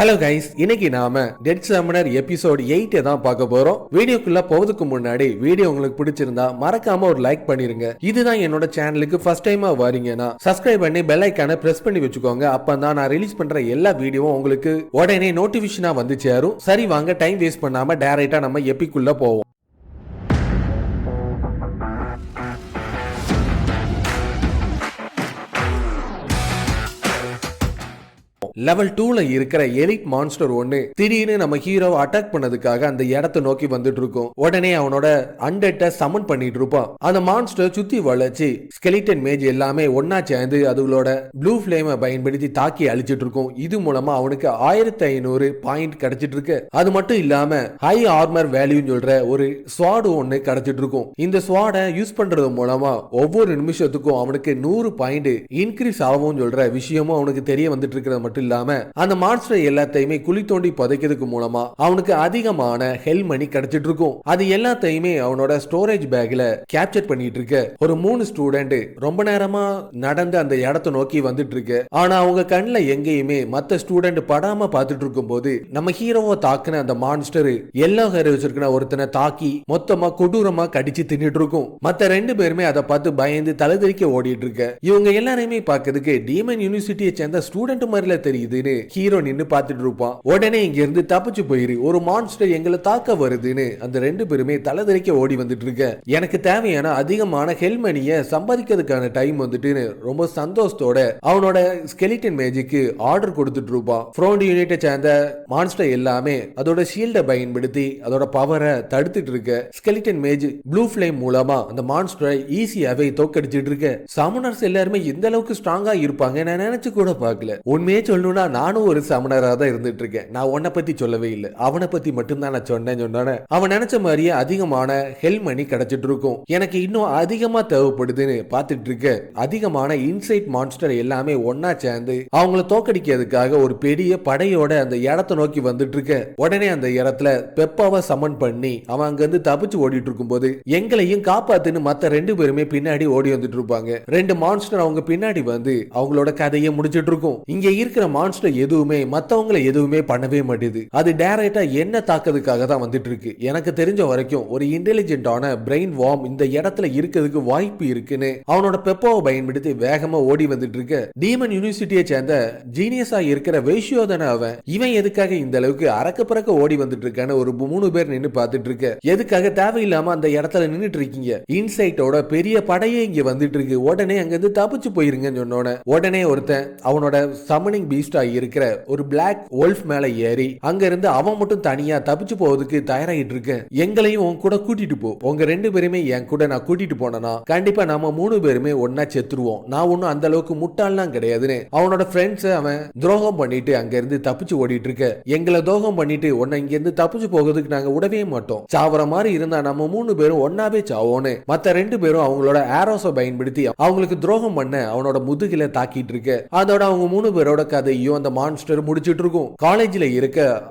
Hello guys, இன்னைக்கு நாம dead summoner episode 8 தான் பார்க்க போறோம். வீடியோக்குள்ள போவதுக்கு முன்னாடி வீடியோ உங்களுக்கு பிடிச்சிருந்தா மறக்காம ஒரு லைக் பண்ணிருங்க. இதுதான் என்னோட சேனலுக்கு ஃபர்ஸ்ட் டைமா வரீங்கன்னா சப்ஸ்கிரைப் பண்ணி பெல் ஐகானை பிரஸ் பண்ணி வச்சுக்கோங்க. அப்பதான் நான் ரிலீஸ் பண்ற எல்லா வீடியோவும் உங்களுக்கு உடனே நோட்டிபிகேஷனா வந்து சேரும். சரி, வாங்க டைம் வேஸ்ட் பண்ணாம டைரக்டா நம்ம எபிக்குள்ள போவோம். லெவல் 2ல இருக்கிற எலிட் மான்ஸ்டர் ஒன்னு திடீர்னு நம்ம ஹீரோ அட்டாக் பண்ணதுக்காக அந்த இடத்தை நோக்கி வந்துட்டு இருக்கும். உடனே அவனோட அண்டெட்ட சமன் பண்ணிட்டு இருப்பான். அந்த மான்ஸ்டர் சுத்தி வளைச்சு ஸ்கெலிட்டன் மேஜ் எல்லாமே ஒன்னா சேர்ந்து அதுகளோட ப்ளூ ஃபிளேமை பயன்படுத்தி தாக்கி அழிச்சிட்டு இருக்கும். இது மூலமா அவனுக்கு 1500 பாயிண்ட் கிடைச்சிட்டு இருக்கு. அது மட்டும் இல்லாம ஹை ஆர்மர் வேல்யூ சொல்ற ஒரு ஸ்வாட் ஒன்னு கிடைச்சிட்டு இருக்கும். இந்த ஸ்வாடை யூஸ் பண்றது மூலமா ஒவ்வொரு நிமிஷத்துக்கும் அவனுக்கு 100 பாயிண்ட் இன்க்ரீஸ் ஆகும் சொல்ற விஷயமும் அவனுக்கு தெரிய வந்துட்டு இருக்கிறது மட்டும் இல்லாம அந்த மான்ஸ்டர் எல்லாத்தையுமே குழி தோண்டி புதைக்கிறதுக்கு மூலமா அவனுக்கு அதிகமான ஹெல் மணி கிடைச்சிட்டு இருக்கும். அது எல்லாத்தையுமே அவனோட ஸ்டோரேஜ் பேக்ல கேப்சர் பண்ணிட்டு இருக்க ஒரு 3 ஸ்டூடெண்ட் ரொம்ப நேரமா நடந்து அந்த இடத்தை நோக்கி வந்துட்டு இருக்கு. ஆனா அவங்க கண்ணுல எங்கேயுமே மத்த ஸ்டூடெண்ட் படாம பார்த்துட்டு இருக்கும் போது நம்ம ஹீரோவை தாக்குன அந்த மான்ஸ்டர் எல்லோ ஹேர் வச்சிருக்கிற ஒருத்தனை தாக்கி மொத்தமா கொடூரமா கடிச்சு தின்னுட்டு இருக்கும். மத்த 2 பேருமே அதை பார்த்து பயந்து தலைதறிக்க ஓடிட்டு இருக்க. இவங்க எல்லாரையுமே பார்க்கிறதுக்கு டீமன் யூனிவர்சிட்டியை சேர்ந்த ஸ்டூடெண்ட் மாதிரில தெரியுதுன்னு ஹீரோ நின்னு பார்த்துட்டு இருப்பான். உடனே இங்க இருந்து தப்பிச்சு போயிரு, ஒரு மான்ஸ்டர் எங்களை தாக்க வருதுன்னு அந்த 2 பேருமே தலைதறிக்க ஓடி வந்துட்டு இருக்க. எனக்கு தேவையான அதிகமான ஹெல்மனிய சம்பாதிக்கிறதுக்கான டைம் வந்துட்டு ரொம்ப சந்தோஷத்தோட அவனோட ஸ்கெலிட்டன் மேஜிக்கு ஆர்டர் கொடுத்துட்டு இருப்பான். ஃப்ரோண்ட் யூனிட்டை சேர்ந்த மான்ஸ்டர் எல்லாமே அதோட ஷீல்டை பயன்படுத்தி அதோட பவரை தடுத்துட்டு இருக்க. ஸ்கெலிட்டன் மேஜ் ப்ளூ ஃபிளேம் மூலமா அந்த மான்ஸ்டரை ஈஸியாவே தோக்கடிச்சிட்டு இருக்க. சமனர்ஸ் எல்லாருமே எந்த அளவுக்கு ஸ்ட்ராங்கா இருப்பாங்க நான் நினைச்சு கூட பார்க்கல. உண்மையே சொல்லணும்னா நானும் ஒரு சமனரா தான் இருந்துட்டு இருக்கேன். நான் உன்னை பத்தி சொல்லவே இல்லை, அவனை பத்தி மட்டும்தான் நான் சொன்னேன். அவன் நினைச்ச மாதிரியே அதிகமான ஹெல் மணி கிடைச்சிட்டு இருக்கும். எனக்கு இன்னும் அதிகமா தேவைப்படுதுன்னு பார்த்துட்டு இருக்க. அதிகமான இன்சைட் மான்ஸ்டர் எல்லாமே ஒன்னா சேர்ந்து அவங்கள தோக்கடிக்கிறதுக்காக ஒரு பெரிய படையோட அந்த இடத்தை நோக்கி வந்துட்டு இருக்க. உடனே அந்த இடத்துல பெப்பாவை சமன் பண்ணி அவன் அங்க இருந்து தப்பிச்சு ஓடிட்டு இருக்கும் போது எங்களையும் காப்பாத்துன்னு மத்த 2 பேருமே பின்னாடி ஓடி வந்துட்டு இருப்பாங்க. 2 மான்ஸ்டர் அவங்க பின்னாடி வந்து அவங்களோட கதையை முடிச்சிட்டு இருக்கும். இங்க இருக்கிற மான்ஸ்டர் எதுவுமே மத்தவங்களை எதுவுமே பண்ணவே மாட்டேது. அது டைரக்டா என்ன தாக்கிறதுக்காக தான் வந்துட்டு இருக்கு. எனக்கு தெரிஞ்ச வரைக்கும் ஒரு இன்டெலிஜென்ட்டான பிரெயின் வார்ம் இந்த இடத்துல இருக்கிறதுக்கு வாய்ப்பு இருக்குன்னு அவனோட பெப்பாவை பயன்படுத்தி வேகமா ஓடி வந்துட்டு இருக்க. டீமன் யூனிவர்சிட்டியை சேர்ந்த ஜீனியஸா இருக்கிற வைஷ்யோதன அவன் இவன் எதுக்காக இந்த அளவுக்கு அறக்க பறக்க ஓடி வந்துட்டு இருக்கான்னு ஒரு 3 பேர் நின்று பார்த்துட்டு இருக்க. எதுக்காக தேவையில்லாம அந்த இடத்துல நின்னுட்டு இருக்கீங்க, இன்சைட்டோட பெரிய படையே இங்க வந்துட்டு இருக்கு, உடனே அங்க இருந்து தப்பிச்சு போயிருங்கன்னு சொன்னோட உடனே ஒருத்தன் அவனோட சமனிங் பீஸ்டா இருக்கிற ஒரு பிளாக் wolf மேல ஏறி அங்க இருந்து அவன் மட்டும் தனியா தப்பிச்சு போவதுக்கு தயாராகிட்டு இருக்க. எங்களையும் உன் கூட கூட்டிட்டு போ, உங்க 2 பேருமே என் கூட நான் கூட்டிட்டு போனா கண்டிப்பா நம்ம 3 பேருமே ஒன்னா செத்துருவோம், நான் ஒன்னும் அந்த அளவுக்கு முட்டாள்லாம் கிடையாதுன்னு அவனோட ஃப்ரெண்ட்ஸ் அவன் துரோகம் பண்ணிட்டு அங்க இருந்து தப்பிச்சு ஓடிட்டு இருக்க. எங்களை துரோகம் பண்ணிட்டு உன்னை இங்க இருந்து தப்பிச்சு போகிறதுக்கு நாங்க விடவே மாட்டோம், சாவற மாதிரி இருந்தா நம்ம 3 பேரும் ஒன்னாவே சாவோன்னு மத்த 2 பேரும் அவங்களோட ஆரோஸை பயன்படுத்தி அவங்களுக்கு துரோகம் பண்ண அவனோட முதுகில தாக்கிட்டு இருக்க. அதோட அவங்க 3 பேரோட கதையும் அந்த மான்ஸ்டர் முடிச்சிட்டு இருக்கும். காலேஜ்ல இருக்க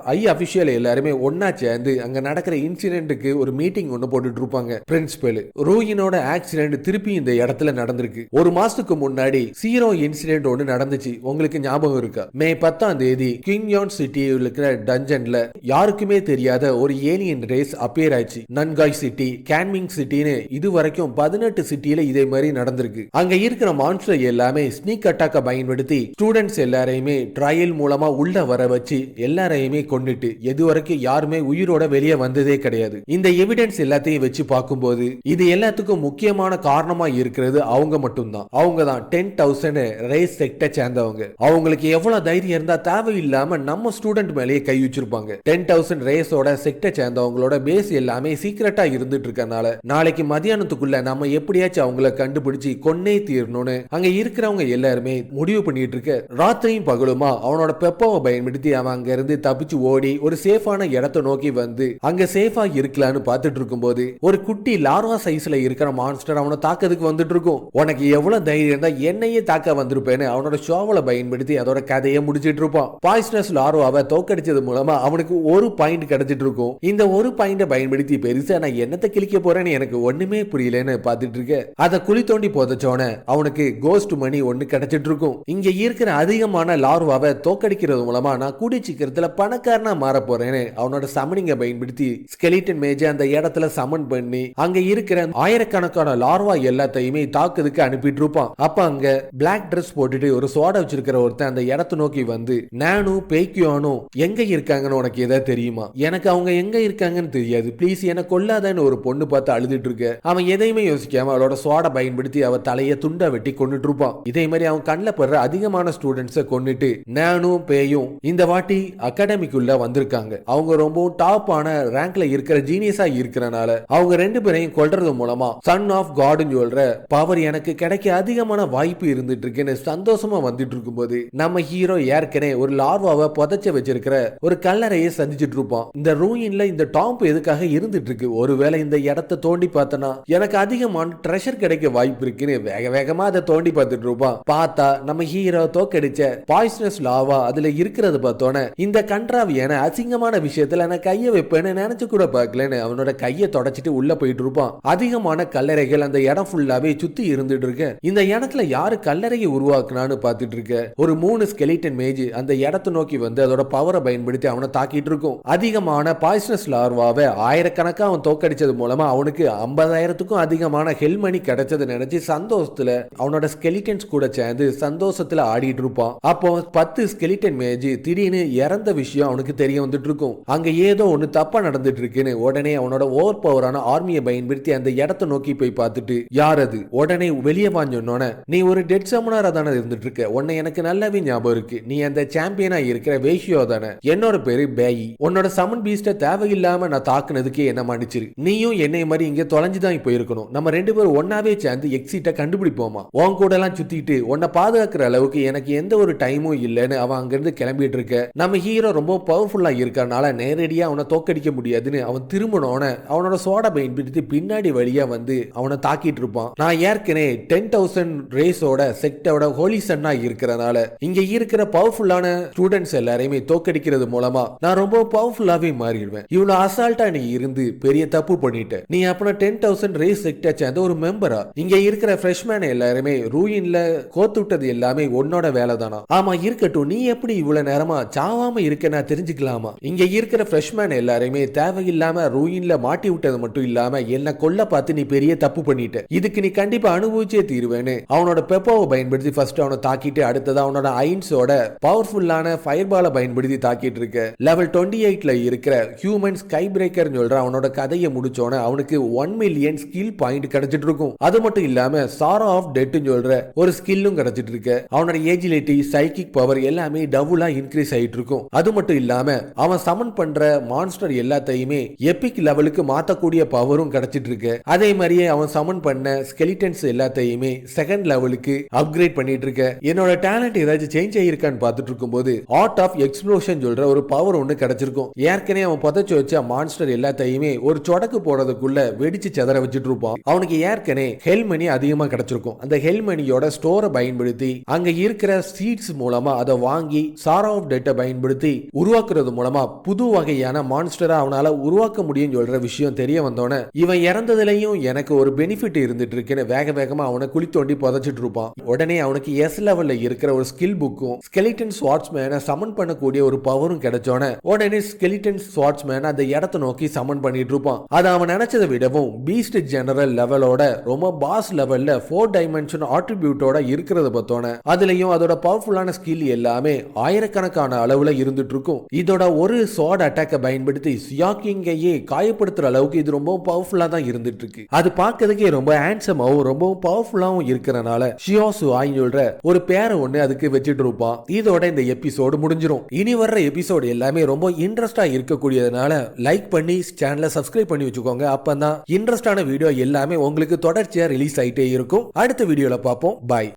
அபிஷியல் எல்லாருமே ஒன்னா சேர்ந்து அங்க நடக்கிற இன்சிடென்ட்க்கு ஒரு மீட்டிங் ஒன்னு போட்டுட்டு இருப்பாங்க. பிரின்சிபல் ரூயினோட ஆக்சிடென்ட் திருப்பி இந்த இடத்துல நடந்திருக்கு. ஒரு மாசத்துக்கு முன்னாடி சீரோ இன்சிடென்ட் ஒன்னு நடந்துச்சு, உங்களுக்கு ஞாபகம் இருக்கா? மே 10ஆம் தேதி கிங்யான் சிட்டியில் இருக்கிற டஞ்சன்ல யாருக்குமே தெரியாத ஒரு ஏலியன் ரேஸ் அப்பியர் ஆச்சு. நன்காய் சிட்டி, கேன்மிங் சிட்டின்னு இது வரைக்கும் 18 சிட்டியில இதே மாதிரி நடந்திருக்கு. அங்க இருக்கிற மான்ஸ்டர் எல்லாமே ஸ்னீக் அட்டாக்க பயன்படுத்தி ஸ்டூடெண்ட்ஸ் எல்லாரையுமே ட்ரையல் மூலமா உள்ள வர வச்சு எல்லாரையுமே கொண்டுட்டு எதுவரைக்கும் யாருமே உயிரோட வெளியே வந்ததே கிடையாது. இந்த எவிடன்ஸ் எல்லாத்தையும் வச்சு பார்க்கும்போது இது எல்லாத்துக்கும் முக்கியமான காரணமா இருக்கிறது அவங்க மட்டும்தான். அவங்க தான் 10,000 ரேஸ் செக்டை சேர்ந்தவங்க. அவங்களுக்கு எவ்வளவு தைரியம் இருந்தா தேவையில்லாம நம்ம ஸ்டூடெண்ட் மேலேயே கை வச்சிருப்பாங்க. 10,000 ரேஸோட செக்டை சேர்ந்தவங்களோட பேஸ் எல்லாமே சீக்கிரட்டா இருந்துட்டு இருக்கனால நாளைக்கு மதியானத்துக்குள்ள நம்ம எப்படியாச்சும் அவங்கள கண்டுபிடிச்சு கொன்னே தீரணும்னு அங்க இருக்கிறவங்க எல்லாருமே முடிவு பண்ணிட்டு இருக்க. ராத்திரியும் பகலுமா அவனோட பெப்பாவை பயன்படுத்தி அவன் அங்க இருந்து தப்பிச்சு ஓடி ஒரு சேஃபான இடத்தை நோக்கி வந்து அங்க சேஃபா இருக்கலான்னு பார்த்துட்டு இருக்கும் போது ஒரு குட்டி லார்வா சைஸ்ல இருக்கிற மான்ஸ்டர் அவனை தாக்கிறதுக்கு வந்துட்டு இருக்கும். உனக்கு எவ்வளவு தைரியம் இருந்தா என்னையே தாக்க வந்திருப்பேன்னு அவனோட ஷோவலை பயன்படுத்தி அதோட கதையை முடிச்சிட்டு இருப்பான். பாய்சனஸ் லார்வாவை தோக்கடிச்சது மூலமா அவனுக்கு ஒரு பாயிண்ட் கிடைச்சிட்டு இருக்கும். இந்த ஒரு பாயிண்ட பயன்படுத்தி பெருசா நான் என்னத்தை கிழிக்க போறேன்னு எனக்கு ஒண்ணுமே புரியலன்னு பார்த்துட்டு இருக்க. அதை குழி தோண்டி புதைச்சோன அவனுக்கு கோஸ்ட் மணி ஒன்னு கிடைச்சிட்டு இருக்கும். இங்க இருக்கிற அதிகமான லார்வாவை தோக்கடிக்கிறது மூலமா நான் கூடிய சீக்கிரத்துல பணக்காரனா மாற போறேன்னு அவனோட சமனிங்க பயன்படுத்தி ஸ்கெலிட்டன் மேஜை அந்த இடத்துல சமன் பண்ணி அங்க இருக்கிற ஆயிரக்கணக்கான லார்வா எல்லாத்தையுமே தாக்குதுக்கு அனுப்பிட்டு இருப்பான். அப்ப அங்க பிளாக் ட்ரெஸ் போட்டுட்டு ஒரு சோடா வச்சிருக்கிற ஒருத்தன் அந்த இடத்தை நோக்கி வந்து, நானு பேக்கியானு எங்க இருக்காங்கன்னு உனக்கு ஏதாவது தெரியுமா? எனக்கு அவங்க எங்க இருக்காங்கன்னு தெரியாது, பிளீஸ் என்ன கொல்லாதன்னு ஒரு பொண்ணு பார்த்து அழுதுட்டு இருக்க. அவன் எதையுமே யோசிக்காம அவளோட சோடா பயன்படுத்தி அவ தலைய துண்டா வெட்டி கொண்டுட்டு இருப்பான். இதே மாதிரி அவன் கண்ணில் படுற அதிகமான ஸ்டூடெண்ட்ஸை கொண்டுட்டு நானும் பேயும் இந்த வாட்டி அகாடமிக்குள்ள வந்திருக்காங்க. அவங்க ரொம்பவும் டாப்பான ரேங்க்ல இருக்கிற ஜீனியஸா இருக்கிறனால அவங்க ரெண்டு பேரையும் கொல்றது மூலமா சன் ஆஃப் காட்னு சொல்ற பவர் எனக்கு கிடைக்க அதிகமான வாய்ப்பு இருந்துட்டு இருக்குன்னு சந்தோஷமா வந்துட்டு இருக்கும்போது நம்ம ஹீரோ ஏற்கனவே ஒரு லார்வாவை புதைச்சு வச்சிருக்கிற ஒரு கல்லறையை சந்திச்சுட்டு இருப்பான். இந்த ரூயின்ல இந்த டாம்ப் எதுக்காக இருந்துட்டு இருக்கு, ஒருவேளை இந்த இடத்தை தோண்டி பார்த்தனா எனக்கு அதிகமான ட்ரெஷர் கிடைக்க வாய்ப்பு இருக்குன்னு வேக வேகமா அதை தோண்டி பார்த்துட்டு இருப்பான். பார்த்தா நம்ம ஹீரோ தோக்கடிச்ச பாய்சனஸ் லாவா அதுல இருக்கிறது பார்த்தோன்னே இந்த கன்றாவியான அசிங்கமான விஷயத்துல நான் கையை வைப்பேன்னு நினைச்சு கூட பார்க்கலன்னு அவனோட கையை தொடச்சிட்டு உள்ள போயிட்டு இருப்பான். அதிகமான கல்லறைகள் அந்த இடம் ஃபுல்லாவே சுத்தி இருந்துட்டு இருக்கு. இந்த இடத்துல யாரு கல்லறையை உருவாக்குனான்னு பார்த்துட்டு இருக்க ஒரு 3 ஸ்கெலிட்டன் மேஜ் அந்த இடத்தை நோக்கி வந்து அதோட பவரை பயன்படுத்தி அவனை தாக்கிட்டு இருக்கும். அதிகமான பாய்சனஸ் லார்வாவை ஆயிரக்கணக்கா அவன் தோக்கடிச்சது மூலமா அவனுக்கு 50,000க்கும் அதிகமான ஹெல்மனி கிடைச்சது நினைச்சு சந்தோஷத்துல அவனோட ஸ்கெலிட்டன்ஸ் கூட சேர்ந்து சந்தோஷத்துல ஆடிட்டு இருப்பான். அப்போ 10 ஸ்கெலிட்டன் மேஜ் திடீர்னு இறந்த விஷயம் அவனுக்கு தெரிய வந்துட்டு இருக்கும். அங்க ஏதோ ஒண்ணு தப்பா நடந்துட்டு இருக்குன்னு உடனே அவனோட ஓவர் பவரான ஆர்மியை பயன்படுத்தி அந்த இடத்தை நோக்கி போய் பார்த்துட்டு யார் அது உடனே வெளியே வாஞ்சோன்னே, நீ ஒரு டெட் சமனரா தானே இருந்துட்டு இருக்க, உன்னை எனக்கு நல்லாவே ஞாபகம் இருக்கு, நீ அந்த சாம்பியனா இருக்கிற வேஷியோ தானே, என்னோட பேரு பேயி, உன்னோட சமன் பீஸ்ட தேவையில்லாம நான் தாக்குனதுக்கு என்ன மன்னிச்சிரு, நீயும் என்னை மாதிரி இங்க தொலைஞ்சுதான் போயிருக்கணும், நம்ம ரெண்டு பேரும் ஒன்னாவே சேர்ந்து எக்ஸிட்ட கண்டுபிடிப்போமா, உன் கூட எல்லாம் சுத்திட்டு உன்னை பாதுகாக்கிற அளவுக்கு எனக்கு எந்த ஒரு டைமும் இல்லைன்னு அவன் அங்கிருந்து கிளம்பிட்டு இருக்க. நம்ம ஹீரோ ரொம்ப பவர்ஃபுல்லா இருக்கறனால நேரடியா அவனை தோக்கடிக்க முடியாதுன்னு அவன் திரும்பனோன அவனோட சோடா பயன்படுத்தி பின்னாடி வழியா வந்து அவனை தாக்கிட்டு இருப்பான். நான் ஏற்கனவே 10,000 ரேஸோட செக்டோட ஹோலி சன்னா இருக்கிறனால இங்க இருக்கிற பவர்ஃபுல்லான ஸ்டூடெண்ட்ஸ் எல்லாரையுமே தோக்கடிக்கிறது மூலமா நான் ரொம்ப பவர்ஃபுல்லாவே மாறிடுவேன். இவ்வளவு அசால்ட்டா நீ இருந்து பெரிய தப்பு பண்ணிட்ட. நீ அப்பனா 10,000 ரேஸ் செக்டர் சேர்ந்த ஒரு மெம்பரா? இங்க இருக்கிற ஃப்ரெஷ்மேன் எல்லாருமே ரூயின்ல கோத்து விட்டது எல்லாமே உன்னோட வேலை தானா? ஆமா இருக்கட்டும், நீ எப்படி இவ்வளவு நேரமா சாவாம இருக்க நான் தெரிஞ்சுக்கலாமா? இங்க இருக்கிற ஃப்ரெஷ்மேன் எல்லாருமே தேவையில்லாம ரூயின்ல மாட்டி விட்டது மட்டும் இல்லாம என்ன கொல்ல பார்த்து நீ பெரிய தப்பு பண்ணிட்ட, இதுக்கு நீ கண்டிப்பா அனுபவிச்சே தீருவேன்னு அவனோட பெப்போவை பயன்படுத்தி ஃபர்ஸ்ட் அவனை தாக்கிட்டு அடுத்தது அவனோட ஐன்ஸோட பவர்ஃபுல்லான ஃபயர்பாலை பயன்படுத்தி தாக்கிட்டு இருக்க. லெவல் 28ல இருக்கிற ஹியூமன் ஸ்கை பிரேக்கர் சொல்ற அவனோட கதையை முடிச்சோன அவனுக்கு 1 மில்லியன் ஸ்கில் பாயிண்ட் கிடைச்சிட்டு இருக்கும். அது மட்டும் இல்லாம சாரோ ஆஃப் டெட் சொல்ற ஒரு ஸ்கில்லும் கிடைச்சிட்டு இருக்கு. அவனோட ஏஜிலிட்டி சைக்கிக் பவர் எல்லாமே டபுளா இன்க்ரீஸ் ஆயிட்டு இருக்கும். அது மட்டும் இல்லாம அவன் சமன் பண்ற மான்ஸ்டர் எல்லாத்தையுமே எபிக் லெவலுக்கு மாத்தக்கூடிய பவரும் கிடைச்சிட்டு இருக்கு. அதே மாதிரியே அவன் சமன் பண்ண ஸ்கெலிட்டன்ஸ் எல்லாத்தையுமே செகண்ட் லெவலுக்கு அப்கிரேட் பண்ணிட்டு இருக்க. என்னோட டேலண்ட் ஏதாச்சும் சேஞ்ச் ஆயிருக்கான்னு பார்த்துட்டு இருக்கும்போது ஆர்ட் ஆஃப் எக்ஸ்ப்ளோஷன் சொல்ற ஒரு பவர் ஒன்னு கிடைச்சிருக்கும். ஏற்கனவே அவன் புதைச்சு வச்ச மான்ஸ்டர் எல்லாத்தையுமே ஒரு சொடக்கு போடுறதுக்குள்ள வெடிச்சு செதற வச்சுட்டு இருப்பான். அவனுக்கு ஏற்கனவே ஹெல்மனி அதிகமா கிடைச்சிருக்கும். அந்த ஹெல்மனியோட ஸ்டோரை பயன்படுத்தி அங்க இருக்கிற சீட்ஸ் மூலமா அதை வாங்கி சாரோ ஆஃப் டெட்டை பயன்படுத்தி உருவாக்குறது மூலமா புது வகையான மான்ஸ்டரா அவனால உருவாக்க முடியும் சொல்ற விஷயம் தெரிய வந்தோன இவன் இறந்ததுலயும் எனக்கு ஒரு பெனிஃபிட் இருந்துட்டு இருக்குன்னு வேக வேகமா அவனை குழி தோண்டி புதைச்சிட்டு இருப்பான். உடனே அவனுக்கு எஸ் லெவல்ல இருக்கிற ஒரு ஸ்கில் புக்கும் ஸ்கெலிட்டன் ஸ்வார்ட்ஸ்மேனை சமன் பண்ணக்கூடிய ஒரு பவரும் கிடைச்சோன உடனே ஸ்கெலிட்டன் ஸ்வார்ட்ஸ்மேன் அந்த இடத்தை நோக்கி சமன் பண்ணிட்டு இருப்பான். அது அவன் நினைச்சதை விடவும் பீஸ்ட் ஜெனரல் லெவலோட ரொம்ப பாஸ் லெவல்ல 4 டைமென்ஷன் ஆட்ரிபியூட்டோட இருக்கிறத பார்த்தோன அதுலயும் அதோட பவர்ஃபுல்லான ஸ்கில் எல்லாமே ஆயிரக்கணக்கான அளவுல இருந்துட்டு இருக்கும். இதோட ஒரு ஸ்வார்ட் அட்டாக்கை பயன்படுத்தி சியாக்கிங்கையே காயப்படுத்துற அளவுக்கு இது ரொம்ப பவர்ஃபுல்லா தான் இருந்துட்டு இருக்கு. அது பார்க்கறதுக்கே ரொம்ப ஹேண்ட்ஸமாவும் ரொம்ப பவர்ஃபுல்லாவும் இருக்கிறனால ஷியோசு ஆயின்ற ஒரு பேரை ஒண்ணு அதுக்கு வச்சுட்டு இருப்பான். இதோட இந்த எபிசோடு முடிஞ்சிரும். இனி வர்ற எபிசோடு எல்லாமே ரொம்ப இன்ட்ரெஸ்டா இருக்கக்கூடியதுனால லைக் பண்ணி சேனலை சப்ஸ்கிரைப் பண்ணி வச்சுக்கோங்க. அப்பதான் இன்ட்ரெஸ்டான வீடியோ எல்லாமே உங்களுக்கு தொடர்ச்சியா ரிலீஸ் ஆயிட்டே இருக்கும். அடுத்த வீடியோல பார்ப்போம். பாய்.